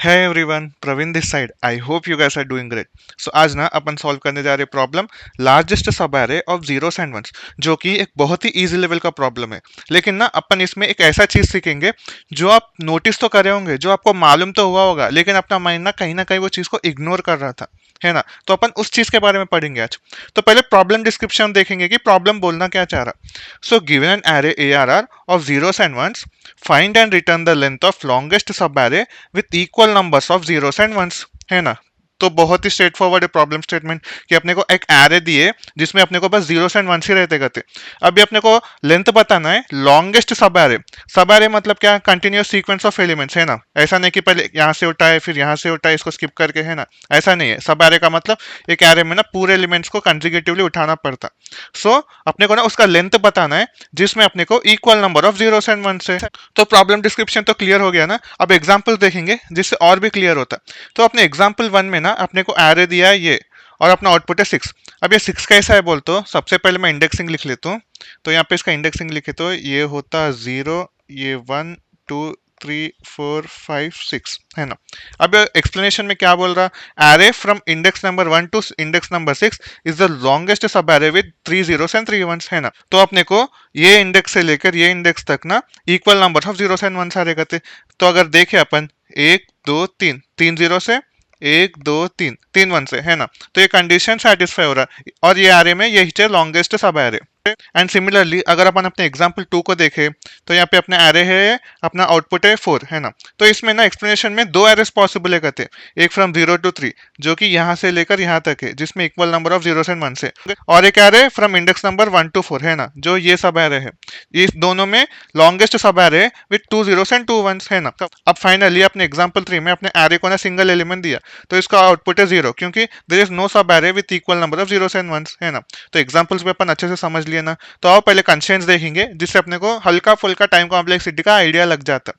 है everyone, Praveen this side. I hope you guys are doing great. So आज ना अपन सॉल्व करने जा रहे problem largest sub array of zeros and ones, जो कि एक बहुत ही इजी लेवल का प्रॉब्लम है। लेकिन ना अपन इसमें एक ऐसा चीज सीखेंगे जो आप नोटिस तो करे होंगे, जो आपको मालूम तो हुआ होगा, लेकिन अपना माइंड ना कहीं वो चीज को इग्नोर कर रहा था, है ना। तो अपन उस चीज के बारे में पढ़ेंगे आज। तो पहले प्रॉब्लम डिस्क्रिप्शन देखेंगे कि प्रॉब्लम बोलना क्या चाह रहा। So given an array ARR of zeros and ones, find and return the length of longest subarray with equal numbers of zeros and ones, है ना। तो बहुत ही स्ट्रेट फॉरवर्ड है प्रॉब्लम स्टेटमेंट कि अपने को एक एरे दिए जिसमें अपने को बस जीरोस एंड वंस ही रहते गते। अभी अपने को लेंथ बताना है लॉन्गेस्ट सब एरे। सब एरे मतलब क्या, कंटिन्यूअस सीक्वेंस ऑफ एलिमेंट्स, है ना। ऐसा नहीं कि पहले यहाँ से उठाए फिर यहाँ से उठाए इसको स्किप करके, है ना। ऐसा नहीं है। सब एरे का मतलब एक एरे में ना पूरे एलिमेंट्स को कंजिक्यूटिवली उठाना पड़ता। सो अपने को ना उसका लेंथ बताना है जिसमें अपने को equal number of zeros and ones है। तो प्रॉब्लम डिस्क्रिप्शन तो क्लियर हो गया ना। अब एग्जाम्पल देखेंगे जिससे और भी क्लियर होता है। तो अपने एग्जाम्पल 1 में ना अपने को एरे दिया है ये, और अपना आउटपुट है 6। अब ये 6 कैसा है बोल, तो सबसे पहले मैं इंडेक्सिंग लिख लेता हूँ। तो यहाँ पे इसका इंडेक्सिंग लिखे तो ये होता 0, ये 1 2 3 4 5 6, है ना। अब एक्सप्लेनेशन में क्या बोल रहा, array from index number 1 to index number 6 is the longest sub array with 3 zeros and 3 ones, है ना। तो अपने को ये इंडेक्स से लेकर ये इंडेक्स तक ना equal number of zeros and ones आ रहेगा। तो अगर देखे अपन 1 2 3, 3 जीरो से 1 2 3, 3 वन से, है ना। तो ये कंडीशन सेटिस्फाई हो रहा है और ये एरे में यही है longest sub array. And similarly अगर अपन अपने एग्जाम्पल 2 को देखें तो यहाँ पे अपना एरे है, अपना आउटपुट है 4, है ना। तो इसमें ना एक्सप्लेनेशन में दो एरेस पॉसिबल है कहते, एक फ्रॉम 0 टू 3 जो कि यहाँ से लेकर यहाँ तक है जिसमें equal number of zeros and ones है, और एक array from index number 1 to 4, है ना, जो ये सब एरे है। इस दोनों में longest sub array with 2 zeros and 2 ones, है ना। अब फाइनली अपने एग्जाम्पल 3 में अपने एरे को ना सिंगल एलिमेंट दिया, तो इसका आउटपुट है 0 क्योंकि there is no sub array with equal number of zeros and ones, है ना। तो एग्जाम्पल्स में अपन अच्छे से समझ लिए ना। तो आओ पहले कंस्ट्रेंट्स देखेंगे जिससे अपने को हल्का फुल्का टाइम कॉम्प्लेक्सिटी का आइडिया लग जाता।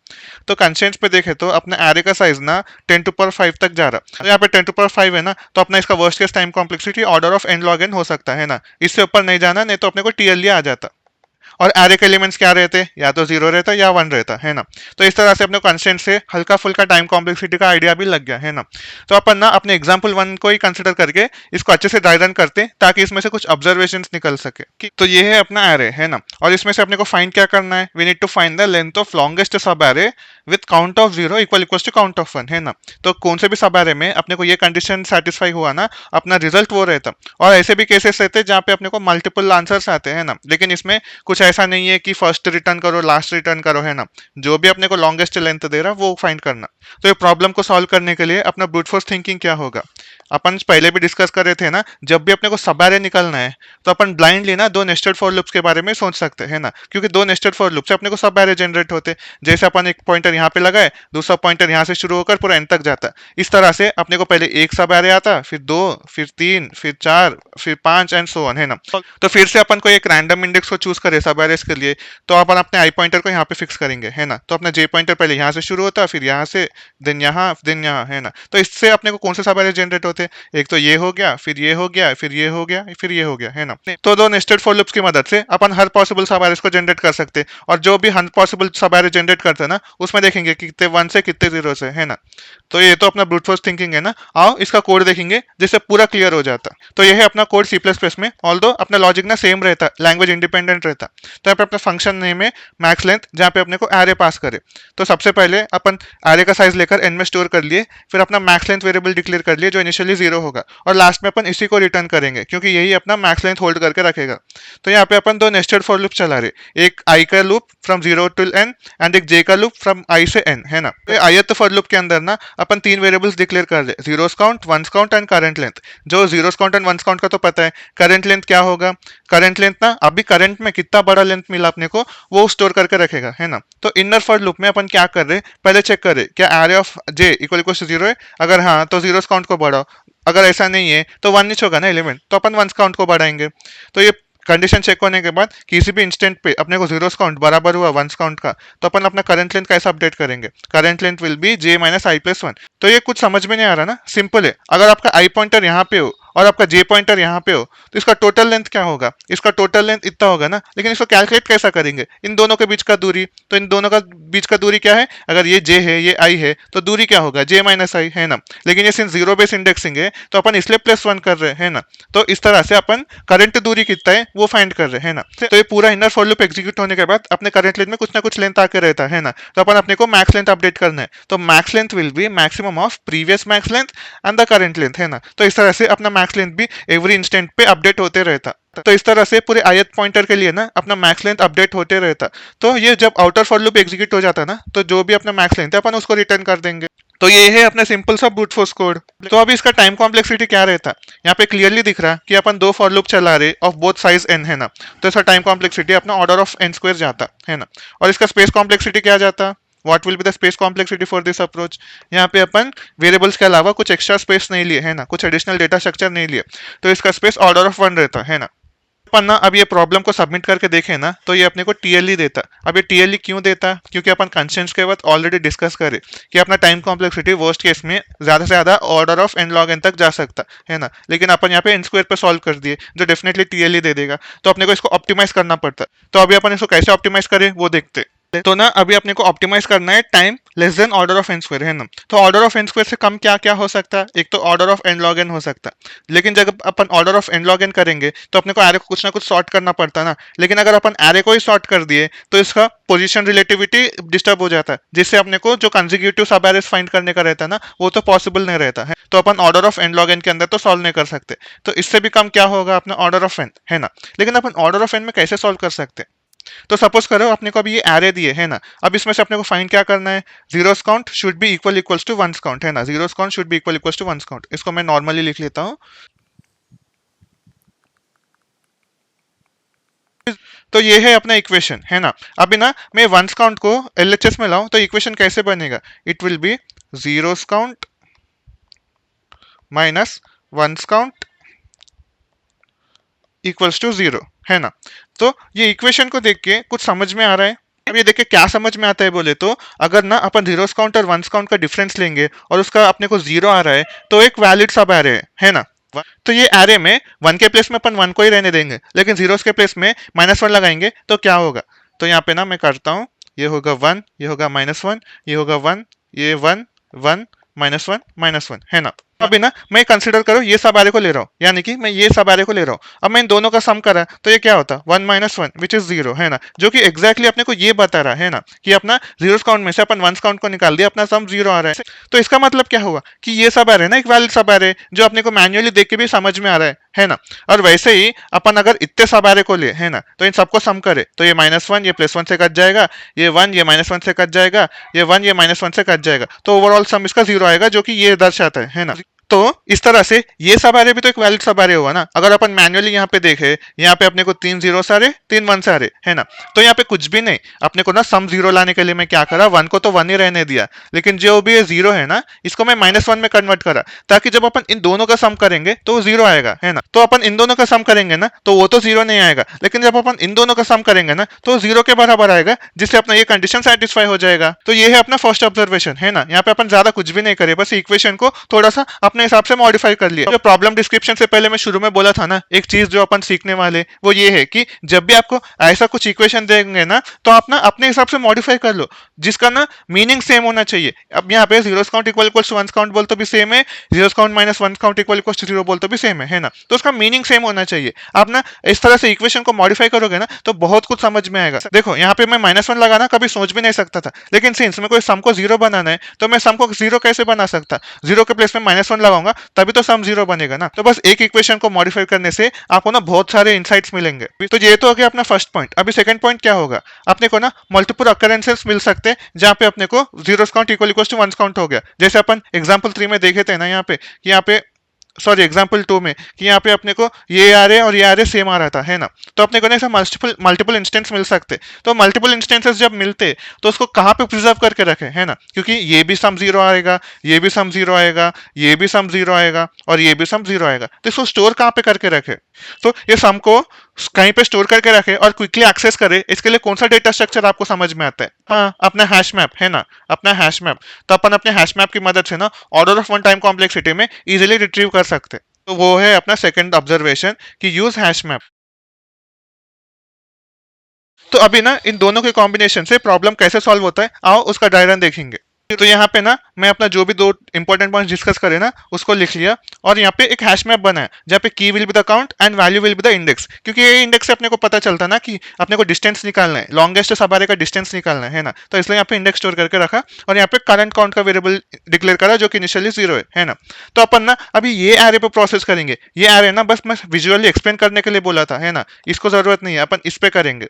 तो कंस्ट्रेंट्स पे देखे तो अपना एरे का साइज ना 10 टू पावर 5 तक जा रहा। तो यहाँ पे 10 टू पावर 5 है ना, तो अपना इसका worst case time complexity order of n log n हो सकता है ना। इससे ऊपर नहीं जाना, नहीं तो अपने को TLE आ जाता। और एरे के एलिमेंट्स क्या रहते, या तो 0 रहता या 1 रहता, है ना। तो इस तरह से अपने कंस्ट्रेंट से हल्का फुल्का टाइम कॉम्प्लेक्सिटी का आइडिया भी लग गया, है ना। तो अपन ना अपने एग्जांपल 1 को ही कंसिडर करके इसको अच्छे से ड्राई रन करते ताकि इसमें से कुछ ऑब्जर्वेशंस निकल सके तो ये है अपना एरे, है ना। और इसमें से अपने को फाइंड क्या करना है, we need to find the length of longest sub array with count of 0 equal to count of 1, है ना। तो कौन से भी सब एरे में अपने को ये कंडीशन सेटिस्फाई हुआ ना, अपना रिजल्ट वो रहता। और ऐसे भी केसेस रहते जहाँ पे अपने को मल्टीपल आंसर्स आते हैं ना, लेकिन इसमें कुछ ऐसा नहीं है कि फर्स्ट रिटर्न करो लास्ट रिटर्न करो, है ना। जो भी अपने को लॉन्गेस्ट लेंथ दे रहा वो फाइंड करना। तो ये प्रॉब्लम को सॉल्व करने के लिए अपना ब्रूट फोर्स थिंकिंग क्या होगा, अपन पहले भी डिस्कस कर रहे थे ना, जब भी अपने को सब एरे निकलना है तो अपन ब्लाइंडली ना दो नेस्टेड फॉर लूप्स के बारे में सोच सकते हैं ना, क्योंकि दो नेस्टेड फॉर लूप से अपने को सब एरे जनरेट होते। जैसे अपन एक पॉइंटर यहाँ पे लगाए, दूसरा पॉइंटर यहाँ से शुरू होकर पूरा एंड तक जाता। इस तरह से अपने को पहले एक सब एरे आता, फिर 2, फिर 3, फिर 4, फिर 5 एंड सो ऑन, है ना। तो फिर से अपन को एक रैंडम इंडेक्स को चूज करे सब एरेस के लिए, तो अपन अपने आई पॉइंटर को यहाँ पे फिक्स करेंगे, है ना। तो अपना जे पॉइंटर पहले यहाँ से शुरू होता, फिर यहाँ से, देन यहाँ, है ना। तो इससे अपने को कौन से सब एरे जनरेट होते, एक तो ये हो गया, फिर ये हो गया, फिर ये हो गया, फिर ये हो गया, है ना। तो दो नेस्टेड फॉर लूप्स की मदद से अपन हर पॉसिबल सब एरेस को जनरेट कर सकते, और जो भी हर पॉसिबल सब एरे जनरेट करते हैं ना, उसमें देखेंगे कि कितने 1 से कितने 0 से, है ना। तो ये तो अपना ब्रूट फोर्स थिंकिंग है ना। आओ इसका कोड देखेंगे जिससे पूरा क्लियर हो जाता। तो ये है अपना कोड C++ में, ऑल्दो अपना लॉजिक ना सेम रहता, लैंग्वेज इंडिपेंडेंट रहता। तो यहाँ पे अपना फंक्शन नेम है मैक्स लेंथ, जहाँ पे अपने को एरे पास करे। तो सबसे पहले अपन एरे का साइज लेकर n में स्टोर कर लिए, फिर अपना मैक्स लेंथ वेरिएबल डिक्लेयर कर लिए जो इनिशियली 0 होगा, और लास्ट में अपन इसी को रिटर्न करेंगे क्योंकि यही अपना मैक्स लेंथ होल्ड करके रखेगा। तो यहाँ पे अपन दो नेस्टेड फॉर लूप चला रहे, एक i का loop from 0 to n and एक j का लूप फ्रॉम i से n, है ना। ith फॉर लूप के अंदर ना अपन 3 वेरिएबल्स डिक्लेयर कर रहे, zeros count, ones count and current length. जो zeros count and ones count का तो पता है, करंट लेंथ क्या होगा, करंट लेंथ ना अभी करंट में कितना बड़ा लेंथ मिला अपने को वो स्टोर करके रखेगा, है ना। तो इनर फॉर लूप में अपन क्या कर रहे, पहले चेक कर रहे क्या array of j equal to 0 है, अगर हाँ तो जीरोस काउंट को बढ़ाओ, अगर ऐसा नहीं है तो 1 नीच होगा ना एलिमेंट, तो अपन वंस काउंट को बढ़ाएंगे। तो ये कंडीशन चेक होने के बाद किसी भी इंस्टेंट पे अपने को जीरोस काउंट बराबर हुआ वंस काउंट का, तो अपन अपना करंट लेंथ कैसे अपडेट करेंगे, current length will be j - i + 1। तो ये कुछ समझ में नहीं आ रहा ना, सिंपल है। अगर आपका आई पॉइंटर यहाँ पे हो और आपका जे पॉइंटर यहाँ पे हो, तो इसका टोटल लेंथ क्या होगा? इसका टोटल लेंथ इतना होगा ना, लेकिन इसको कैलकुलेट कैसा करेंगे? इन दोनों के बीच का दूरी, तो इन दोनों का बीच का दूरी क्या है? अगर ये जे है ये आई है तो दूरी क्या होगा? जे माइनस आई, है ना। लेकिन ये सिंस जीरो बेस इंडेक्सिंग है तो अपन इसलिए +1 कर रहे हैं ना। तो इस तरह से अपन करंट दूरी कितना है वो फाइंड कर रहे हैं ना। तो ये पूरा इनर फॉर लूप एग्जीक्यूट होने के बाद अपने करंट लेंथ में कुछ ना कुछ लेंथ आके रहता है ना। तो अपन अपने को मैक्स लेंथ अपडेट करना है, तो max length will be maximum of previous max length and the current length, है ना। तो इस तरह से अपना मैक्स लेंथ भी एवरी इंस्टेंट पे अपडेट होते रहता। तो इस तरह से पूरे आयत पॉइंटर के लिए ना अपना मैक्स लेंथ अपडेट होते रहता। तो ये जब आउटर फॉर लूप एग्जीक्यूट हो जाता ना, तो जो भी अपना मैक्स लेंथ है अपन उसको रिटर्न कर देंगे। तो ये है अपना सिंपल सा ब्रूट फोर्स कोड। तो अभी इसका टाइम कॉम्प्लेक्सिटी क्या रहता? यहाँ पे क्लियरली दिख रहा है कि अपन दो फॉर लूप चला रहे ऑफ बोथ साइज n, है ना। तो इसका टाइम कॉम्प्लेक्सिटी अपना ऑर्डर ऑफ n स्क्वायर जाता है ना। और इसका स्पेस कॉम्प्लेक्सिटी क्या जाता? What will be the space complexity for this approach? यहाँ पे अपन वेरिएबल्स के अलावा कुछ एक्स्ट्रा स्पेस नहीं लिए, है ना, कुछ एडिशनल डेटा स्ट्रक्चर नहीं लिए, तो इसका स्पेस ऑर्डर ऑफ 1 रहता है ना। अपन ना अब ये प्रॉब्लम को सबमिट करके देखें ना, तो ये अपने को टीएलई देता। अब ये टीएलई क्यों देता? क्योंकि अपन कंस्ट्रेंट्स के बाद ऑलरेडी डिस्कस करे कि अपना टाइम कॉम्प्लेक्सिटी वर्स्ट केस में ज्यादा से ज्यादा order of n log n तक जा सकता है ना। लेकिन अपन यहाँ पे n स्क्वायर पे सॉल्व कर दिए जो डेफिनेटली टीएलई दे देगा, तो अपने को इसको ऑप्टिमाइज करना पड़ता। तो अभी अपन इसको कैसे ऑप्टिमाइज करें वो देखते। तो ना अभी अपने को ऑप्टिमाइज करना है time less than order of n square, है ना। तो ऑर्डर ऑफ n स्क्वायर से कम क्या क्या हो सकता है? एक तो order of n log n हो सकता है, लेकिन जब अपन order of n log n करेंगे तो अपने को एरे को कुछ ना कुछ सॉर्ट करना पड़ता है ना। लेकिन अगर अपन एरे को ही सॉर्ट कर दिए तो इसका पोजीशन रिलेटिविटी डिस्टर्ब हो जाता है, जिससे अपने को जो कंसेक्यूटिव सब एरेस फाइंड करने का रहता है ना, वो तो पॉसिबल नहीं रहता है। तो अपन order of n log n के अंदर तो सॉल्व नहीं कर सकते। तो इससे भी कम क्या होगा अपना ऑर्डर ऑफ n, है ना। लेकिन अपन ऑर्डर ऑफ n में कैसे सॉल्व कर सकते? तो सपोज करो अपने को अभी ये एरे दिए, है ना। अब इसमें से अपने को फाइंड क्या करना है? Zeros count should be equals to ones count, है ना। Zeros count should be equals to ones count. इसको मैं नॉर्मली लिख लेता हूँ। तो ये है अपना इक्वेशन, है ना। अभी ना मैं वंस काउंट को एलएचएस में लाऊं तो इक्वेशन कैसे बनेगा? It will be zeros count minus ones count equals to 0, है ना। तो ये इक्वेशन को देख के कुछ समझ में आ रहा है? अब ये देखिए क्या समझ में आता है बोले तो, अगर ना अपन जीरोस काउंट और वंस काउंट का डिफरेंस लेंगे और उसका अपने को 0 आ रहा है तो एक वैलिड सब एरे है ना। तो ये एरे में 1 के प्लेस में अपन 1 को ही रहने देंगे, लेकिन जीरोस के प्लेस में -1 लगाएंगे तो क्या होगा? तो यहाँ पे ना मैं करता हूँ, ये होगा 1, ये होगा -1, ये होगा 1, ये 1 1 -1 है ना। अभी ना मैं कंसिडर करो ये सब एरे को ले रहा हूँ, यानी कि मैं ये सब एरे को ले रहा हूँ। अब मैं इन दोनों का सम करा तो ये क्या होता? 1 -1 विच इज 0, है ना। जो कि एग्जैक्टली अपने को ये बता रहा है ना कि अपना जीरोस काउंट में से अपन वंस काउंट को निकाल दिया, अपना सम 0 आ रहा है। तो इसका मतलब क्या हुआ कि ये सब एरे ना एक वैलिड सब एरे जो अपने को मैन्युअली देख के भी समझ में आ रहा है ना। और वैसे ही अपन अगर इतने सब एरे को ले, है ना, तो इन सबको सम करे तो ये -1 ये +1 से कट जाएगा, ये 1 ये -1 से कट जाएगा, ये 1 ये -1 से कट जाएगा, तो ओवरऑल सम इसका 0 आएगा, जो कि ये दर्शाता है ना। तो इस तरह से ये सब एरे भी तो एक वैलिड सब एरे हुआ ना। अगर अपन मैन्युअली यहाँ पे देखे, यहाँ पे अपने को 3 जीरो सारे 3 वन सारे, है ना। तो यहाँ पे कुछ भी नहीं, अपने को ना सम 0 लाने के लिए मैं क्या करा, 1 को तो 1 ही रहने दिया, लेकिन जो भी ये 0 है ना इसको मैं -1 में कन्वर्ट करा, ताकि जब अपन इन दोनों का सम करेंगे तो वो 0 आएगा, है ना। तो अपन इन दोनों का सम करेंगे ना तो वो तो 0 नहीं आएगा, लेकिन जब अपन इन दोनों का सम करेंगे ना तो 0 के बराबर आएगा, जिससे अपना ये कंडीशन सेटिस्फाई हो जाएगा। तो ये है अपना फर्स्ट ऑब्जर्वेशन, है ना। यहाँ पे अपन ज्यादा कुछ भी नहीं करे, बस इक्वेशन को थोड़ा सा अपने हिसाब से मॉडिफाई कर लिया। जो प्रॉब्लम डिस्क्रिप्शन से पहले मैं शुरू में बोला था ना, एक चीज जो अपन सीखने वाले वो ये है कि जब भी आपको ऐसा कुछ इक्वेशन देंगे ना तो आप ना अपने हिसाब से मॉडिफाई कर लो, जिसका ना मीनिंग सेम होना चाहिए। अब यहाँ पे zeros count equal to ones count बोल तो भी सेम है, zeros count minus ones count equal to 0 बोल तो भी सेम है ना। तो उसका मीनिंग सेम होना चाहिए। आप ना इस तरह से इक्वेशन को मॉडिफाई करोगे ना तो बहुत कुछ समझ में आएगा। देखो यहाँ पे मैं -1 लगाना कभी सोच भी नहीं सकता था, लेकिन सिंस में कोई सम को 0 बनाना है तो मैं सम को 0 कैसे बना सकता? 0 के प्लेस में -1 लगाऊंगा तभी तो सम 0 बनेगा ना। तो बस एक इक्वेशन को मॉडिफाई करने से आपको ना बहुत सारे इनसाइट्स मिलेंगे। तो ये तो हो गया अपना फर्स्ट पॉइंट। अभी सेकंड पॉइंट क्या होगा? अपने को ना मल्टीपल अकरेंसेस मिल सकते हैं जहां पे अपने को zeros count equal to ones count हो गया। जैसे अपन एग्जांपल 3 में देखे थे ना, यहाँ पे कि यहाँ पे सॉरी एग्जाम्पल 2 में कि यहाँ पे अपने को ये आ रहे और ये आ रहे सेम आ रहा था, है ना। तो अपने को ना ऐसा मल्टीपल इंस्टेंस मिल सकते। तो मल्टीपल इंस्टेंसेस जब मिलते तो उसको कहाँ पे प्रिजर्व करके रखे, है ना, क्योंकि ये भी सम 0 आएगा, ये भी सम 0 आएगा, ये भी सम 0 आएगा और ये भी सम 0 आएगा। तो इसको स्टोर कहाँ पे करके रखे? तो ये सम को कहीं पे स्टोर करके रखे और क्विकली एक्सेस करे, इसके लिए कौन सा डेटा स्ट्रक्चर आपको समझ में आता है? हाँ, अपना हैश मैप, है ना, अपना हैश मैप। तो अपन अपने हैश मैप की मदद से ना order of one time complexity में इजीली रिट्रीव कर सकते। तो वो है अपना सेकंड ऑब्जर्वेशन कि यूज हैश मैप। तो अभी ना इन दोनों के कॉम्बिनेशन से प्रॉब्लम कैसे सॉल्व होता है, आओ उसका डायग्राम देखेंगे। तो यहाँ पे ना मैं अपना जो भी दो इंपॉर्टेंट पॉइंट डिस्कस करे ना उसको लिख लिया, और यहाँ पे एक हैश मैप बना है जहाँ पे की will be the count and value will be the index, क्योंकि ये इंडेक्स से अपने को पता चलता ना कि अपने को डिस्टेंस निकालना है, लॉन्गेस्ट सबारे का डिस्टेंस निकालना है ना, तो इसलिए यहाँ पे इंडेक्स स्टोर करके रखा, और यहाँ पे करंट काउंट का वेरिएबल डिक्लेयर करा जो कि इनिशियली 0 है ना। तो अपन ना अभी ये एरे पे प्रोसेस करेंगे, ये एरे ना बस मैं विजुअली एक्सप्लेन करने के लिए बोला था है ना, इसको जरूरत नहीं है, अपन इस पे करेंगे।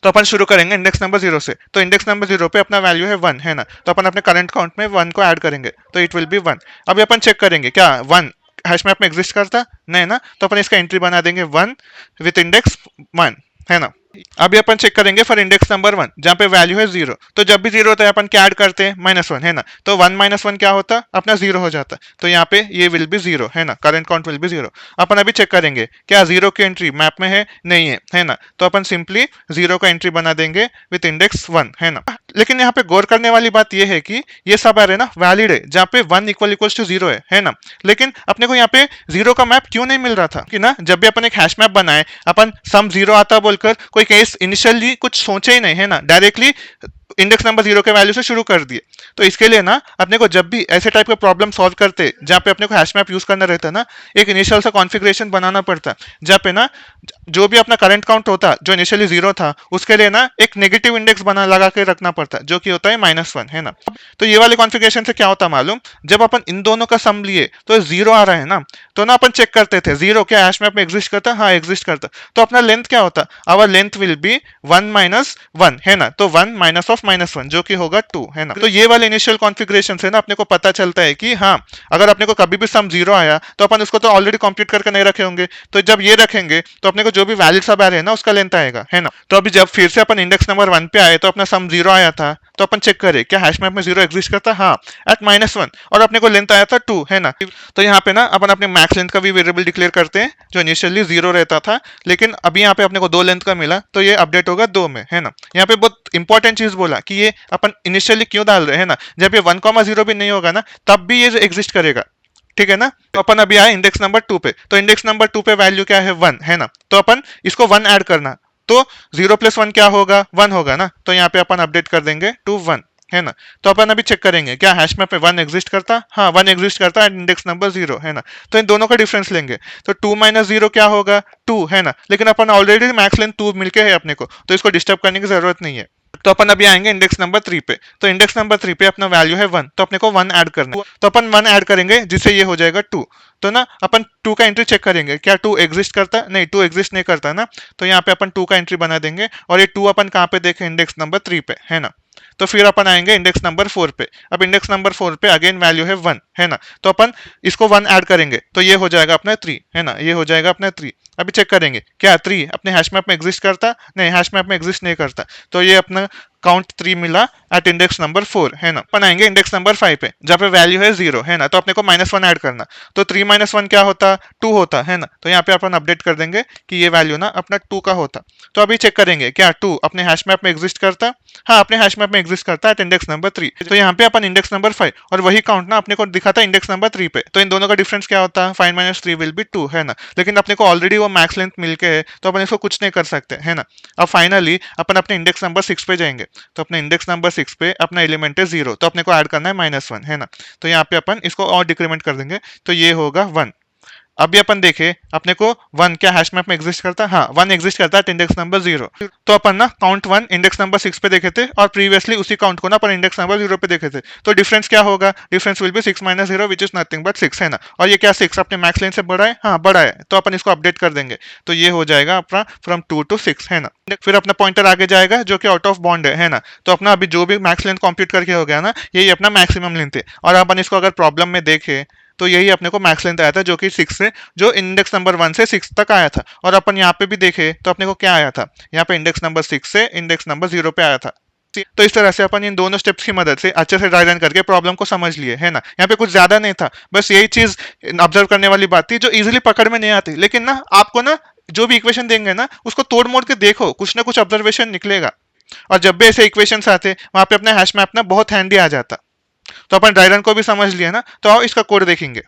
तो अपन शुरू करेंगे इंडेक्स नंबर 0 से। तो इंडेक्स नंबर 0 पे अपना वैल्यू है 1 है ना, तो अपन अपने करंट काउंट में 1 को ऐड करेंगे, तो इट विल बी 1। अभी अपन चेक करेंगे क्या 1 हैश मैप में एग्जिस्ट करता नहीं ना, तो अपन इसका एंट्री बना देंगे 1 विथ इंडेक्स 1 है ना। अभी अपन चेक करेंगे फॉर इंडेक्स नंबर 1 जहाँ पे वैल्यू है 0, तो जब भी 0 होता है अपन क्या ऐड करते हैं -1 है ना, तो 1 -1 क्या होता है अपना 0 हो जाता है, तो यहाँ पे ये विल बी 0 है ना, करंट काउंट विल बी 0। अपन अभी चेक करेंगे क्या 0 की एंट्री मैप में है नहीं है ना, तो अपन सिंपली 0 का एंट्री बना देंगे विथ इंडेक्स 1 है ना। लेकिन यहाँ पे गौर करने वाली बात ये है कि ये सब एरे ना वैलिड है जहाँ पे 1 इक्वल्स टू 0 है ना, लेकिन अपने को यहाँ पे 0 का मैप क्यों नहीं मिल रहा था कि ना, जब भी अपन एक हैश मैप बनाए अपन सम 0 आता बोलकर कोई केस इनिशियली कुछ सोचे ही नहीं है ना, डायरेक्टली इंडेक्स नंबर 0 के वैल्यू से शुरू कर दिए। तो इसके लिए ना अपने को जब भी ऐसे टाइप के प्रॉब्लम सॉल्व करते जहाँ पे अपने को हैश मैप यूज करना रहता है ना, एक इनिशियल सा कॉन्फ़िगरेशन बनाना पड़ता जहाँ पे ना जो भी अपना करंट काउंट होता जो इनिशियली 0 था उसके लिए ना एक नेगेटिव इंडेक्स बना लगा के रखना पड़ता जो कि होता है -1 है ना। तो ये वाले कॉन्फ़िगरेशन से क्या होता मालूम, जब अपन इन दोनों का सम लिए तो 0 आ रहा है ना, तो ना अपन चेक करते थे 0 क्या हैश मैप में एग्जिस्ट करता, हाँ एग्जिस्ट करता, तो अपना लेंथ क्या होता, आवर लेंथ विल बी 1 -1 है ना, तो 1 माइनस ऑफ -1 जो कि होगा 2 है ना। तो ये वाले इनिशियल कॉन्फ़िगरेशन से ना अपने को पता चलता है कि हाँ अगर अपने को कभी भी सम 0 आया तो अपन उसको तो ऑलरेडी कंप्यूट करके नहीं रखे होंगे, तो जब ये रखेंगे तो अपने को जो भी वैलिड सब एरे है ना उसका लेंथ आएगा है ना। तो अभी जब फिर से अपन इंडेक्स नंबर 1 पे आए तो अपना सम 0 आया था, तो अपन चेक करें क्या हैश मैप में 0 एग्जिस्ट करता, हाँ एट -1, और अपने को लेंथ आया था 2 है ना। तो यहाँ पे ना अपन अपने मैक्स लेंथ का भी वेरिएबल डिक्लेयर करते हैं जो इनिशियली 0 रहता था, लेकिन अभी यहाँ पे अपने को 2 लेंथ का मिला तो ये अपडेट होगा 2 में है ना। यहाँ पे बहुत इंपॉर्टेंट चीज बोला कि ये अपन इनिशियली क्यों डाल रहे हैं ना, जब ये 1,0 भी नहीं होगा ना तब भी ये एग्जिस्ट करेगा, ठीक है ना। तो अपन अभी आए इंडेक्स नंबर 2 पे, तो इंडेक्स नंबर 2 पे वैल्यू क्या है 1 है ना, तो अपन इसको 1 ऐड करना, तो 0 + 1 क्या होगा 1 होगा ना, तो यहाँ पे अपन अपडेट कर देंगे टू 1 है ना। तो अपन अभी चेक करेंगे क्या हैश मैप में 1 एग्जिस्ट करता, हाँ 1 एग्जिस्ट करता एंड इंडेक्स नंबर 0 है ना। तो इन दोनों का डिफरेंस लेंगे, तो 2 - 0 क्या होगा 2 है ना, लेकिन अपन ऑलरेडी मैक्स लेंथ 2 मिलके है अपने को, तो इसको डिस्टर्ब करने की जरूरत नहीं है। तो अपन अभी आएंगे इंडेक्स नंबर 3 पे, तो इंडेक्स नंबर 3 पे अपना वैल्यू है 1, तो अपने को 1 ऐड करना है, तो अपन 1 ऐड करेंगे जिससे ये हो जाएगा 2। तो ना अपन 2 का एंट्री चेक करेंगे क्या 2 एग्जिस्ट करता है, नहीं 2 एग्जिस्ट नहीं करता ना, तो यहाँ पे अपन 2 का एंट्री बना देंगे, और ये 2 अपन कहाँ पे देखें इंडेक्स नंबर 3 पे है ना। तो फिर अपन आएंगे इंडेक्स नंबर 4 पे, अब इंडेक्स नंबर 4 पे अगेन वैल्यू है 1 है ना, तो अपन इसको 1 ऐड करेंगे तो ये हो जाएगा अपना 3 है ना, ये हो जाएगा अपना 3। अभी चेक करेंगे क्या 3 अपने हैश मैप में एग्जिस्ट करता, नहीं हैश मैप में एग्जिस्ट नहीं करता, तो ये अपना काउंट 3 मिला एट इंडेक्स नंबर 4 है ना। अपन आएंगे इंडेक्स नंबर 5 पे जहाँ पे वैल्यू है 0 है ना, तो अपने को -1 ऐड करना, तो 3 - 1 क्या होता 2 होता है ना, तो यहाँ पे अपन अपडेट कर देंगे कि ये वैल्यू ना अपना 2 का होता। तो अभी चेक करेंगे क्या 2 अपने हैश मैप में एग्जिस्ट करता, हाँ अपने हैश मैप में एग्जिस्ट करता है एट इंडेक्स नंबर 3, तो यहाँ पे अपन इंडेक्स नंबर 5 और वही काउंट ना अपने को दिखाता इंडेक्स नंबर 3 पे, तो इन दोनों का डिफरेंस क्या होता है 5 - 3 विल बी 2 है ना, लेकिन अपने को ऑलरेडी वो मैक्स लेंथ मिलके है तो अपन इसको कुछ नहीं कर सकते है ना। अब फाइनली अपन अपने इंडेक्स नंबर 6 पे जाएंगे, तो अपने इंडेक्स नंबर 6 पे अपना एलिमेंट है 0, तो अपने को ऐड करना है -1 है ना, तो यहाँ पे अपन इसको और डिक्रीमेंट कर देंगे तो ये होगा 1। अभी अपन देखे अपने को 1 क्या हैश मैप में एग्जिस्ट करता है, हाँ 1 एग्जिस्ट करता है इंडेक्स नंबर 0, तो अपन ना काउंट 1 इंडेक्स नंबर 6 पे देखे थे और प्रीवियसली उसी काउंट को ना अपन इंडेक्स नंबर 0 पे देखे थे, तो डिफरेंस क्या होगा, difference will be 6 - 0 which is nothing but 6 है ना, और ये क्या 6 अपने मैक्स लेंथ से बड़ा है, हाँ बड़ा है, तो अपन इसको अपडेट कर देंगे तो ये हो जाएगा अपना फ्रॉम 2 to 6 है ना। फिर अपना पॉइंटर आगे जाएगा जो कि आउट ऑफ बॉन्ड है ना, तो अपना अभी जो भी मैक्स लेंथ कंप्यूट करके हो गया ना यही अपना मैक्सिमम लेंथ है, और अपन इसको अगर प्रॉब्लम में देखें तो यही अपने को मैक्स लेंथ आया था जो कि 6 से जो इंडेक्स नंबर 1 से 6 तक आया था, और अपन यहाँ पे भी देखे तो अपने को क्या आया था, यहाँ पे इंडेक्स नंबर 6 से इंडेक्स नंबर 0 पे आया था। तो इस तरह से अपन इन दोनों स्टेप्स की मदद से अच्छे से ड्राई रन करके प्रॉब्लम को समझ लिए है ना। यहाँ पे कुछ ज्यादा नहीं था, बस यही चीज ऑब्जर्व करने वाली बात थी जो इजीली पकड़ में नहीं आती, लेकिन ना आपको ना जो भी इक्वेशन देंगे ना उसको तोड़ मोड़ के देखो, कुछ ना कुछ ऑब्जर्वेशन निकलेगा, और जब भी ऐसे इक्वेशंस आते वहां पे अपना हैश मैप ना बहुत हैंडी आ जाता। तो अपन ड्राई रन को भी समझ लिया ना, तो आओ इसका कोड देखेंगे।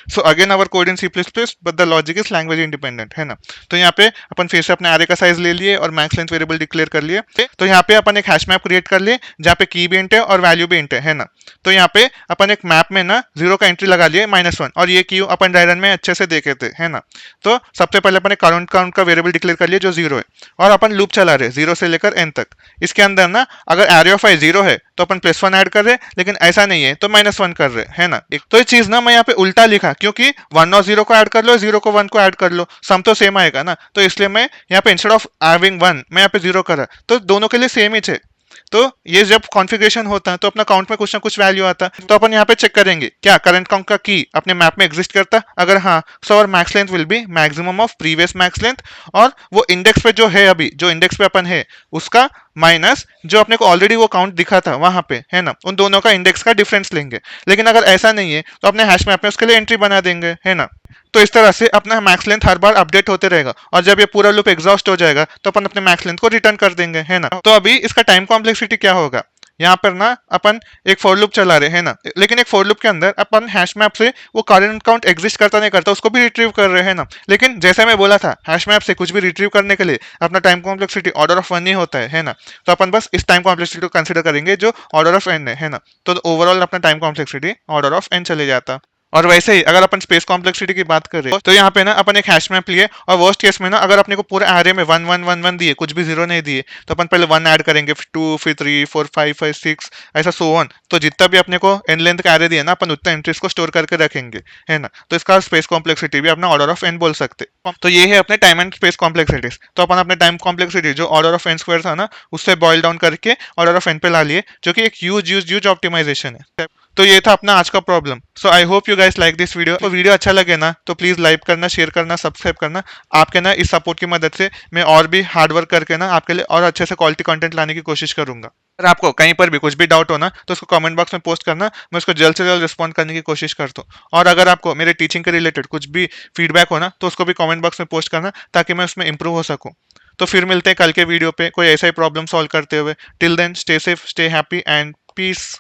So again our code in C plus plus but the logic is language independent, है ना। तो यहाँ पे अपन फिर से अपने एरे का साइज ले लिए और मैक्स लेंथ वेरिएबल डिक्लेयर कर लिए। तो यहाँ पे अपन एक हैश मैप क्रिएट कर लिए जहाँ पे की भी इंट है और वैल्यू भी इंट है ना। तो यहाँ पे अपन एक मैप में ना जीरो का एंट्री लगा लिए -1, और ये क्यू अपन ड्राई रन में अच्छे से देखे थे, है ना। तो सबसे पहले अपन एक काउंट का वेरिएबल डिक्लेयर कर लिया जो जीरो है, और अपन लूप चला रहे जीरो से लेकर एन तक। इसके अंदर ना अगर एरे ऑफ आई जीरो है तो अपन +1 ऐड कर रहे, लेकिन ऐसा नहीं है तो -1 कर रहे, है ना। तो ये चीज ना मैं यहाँ पे उल्टा लिखा, क्योंकि 1 और 0 को ऐड कर लो, 0 को 1 को ऐड कर लो, सम तो सेम आएगा ना। तो इसलिए मैं यहाँ पे इंस्टेड ऑफ हैविंग 1 मैं यहाँ पे 0 करा, तो दोनों के लिए सेम ही है। तो ये जब कॉन्फ़िगरेशन होता है तो अपना काउंट में कुछ ना कुछ वैल्यू आता है, तो अपन यहाँ पे चेक करेंगे क्या करंट काउंट का की अपने मैप में एग्जिस्ट करता है। अगर हाँ, सो और max length will be maximum of previous max length, और वो इंडेक्स पे जो है अभी जो इंडेक्स पे अपन है उसका माइनस जो अपने को ऑलरेडी वो काउंट दिखा था वहां पे, है ना। उन दोनों का इंडेक्स का डिफरेंस लेंगे। लेकिन अगर ऐसा नहीं है तो अपने हैश मैप में उसके लिए एंट्री बना देंगे, है ना। तो इस तरह से अपना मैक्स लेंथ हर बार अपडेट होते रहेगा, और जब ये पूरा लूप एग्जॉस्ट हो जाएगा तो अपन अपने मैक्स लेंथ को रिटर्न कर देंगे, है ना। तो अभी इसका टाइम कॉम्प्लेक्सिटी क्या होगा, यहाँ पर ना अपन एक फॉर लूप चला रहे हैं ना, लेकिन एक फॉर लूप के अंदर अपन हैश मैप से वो करंट काउंट एग्जिस्ट करता नहीं करता उसको भी रिट्रीव कर रहे हैं ना। लेकिन जैसे मैं बोला था हैश मैप से कुछ भी रिट्रीव करने के लिए अपना टाइम कॉम्प्लेक्सिटी ऑर्डर ऑफ 1 ही होता है ना। तो अपन बस इस टाइम कॉम्प्लेक्सिटी को कंसिडर करेंगे जो ऑर्डर ऑफ n है ना। तो ओवरऑल अपना time complexity order of n चले जाता। और वैसे ही अगर अपन स्पेस कॉम्प्लेक्सिटी की बात करें तो यहाँ पे ना अपन एक हैश मैप लिए, और वर्स्ट केस में ना अगर अपने को पूरे एरे में 1 1 1 1 दिए, कुछ भी जीरो नहीं दिए, तो अपन पहले 1 ऐड करेंगे, फिर 2, फिर 3 4 5 5 6 ऐसा सो ऑन। तो जितना भी अपने को एन लेंथ का एरे दिया ना अपन उतना एंट्रीज को स्टोर करके रखेंगे, है ना। तो इसका स्पेस कॉम्प्लेक्सिटी भी अपना ऑर्डर ऑफ एन बोल सकते। तो ये है अपने टाइम एंड स्पेस कॉम्प्लेक्सिटीज। तो अपन अपने टाइम कॉम्प्लेक्सिटी जो ऑर्डर ऑफ एन स्क्वायर था ना उससे बॉइल डाउन करके ऑर्डर ऑफ एन पे ला लिए, जो कि एक ह्यूज ऑप्टिमाइजेशन है। तो ये था अपना आज का problem. So I hope you guys like this video. तो वीडियो अच्छा लगे ना तो प्लीज लाइक करना, शेयर करना, सब्सक्राइब करना। आपके ना इस सपोर्ट की मदद से मैं और भी हार्ड वर्क करके ना आपके लिए और अच्छे से क्वालिटी कंटेंट लाने की कोशिश करूंगा। अगर आपको कहीं पर भी कुछ भी डाउट हो ना तो उसको कमेंट बॉक्स में पोस्ट करना, मैं उसको जल्द से जल्द रिस्पॉन्ड करने की कोशिश करता हूँ। और अगर आपको मेरे टीचिंग के रिलेटेड कुछ भी फीडबैक हो ना तो उसको भी कमेंट बॉक्स में पोस्ट करना, ताकि मैं उसमें इंप्रूव हो सकूँ। तो फिर मिलते हैं कल के वीडियो पे कोई ऐसा ही प्रॉब्लम सॉल्व करते हुए। Till then stay safe, stay happy and piece.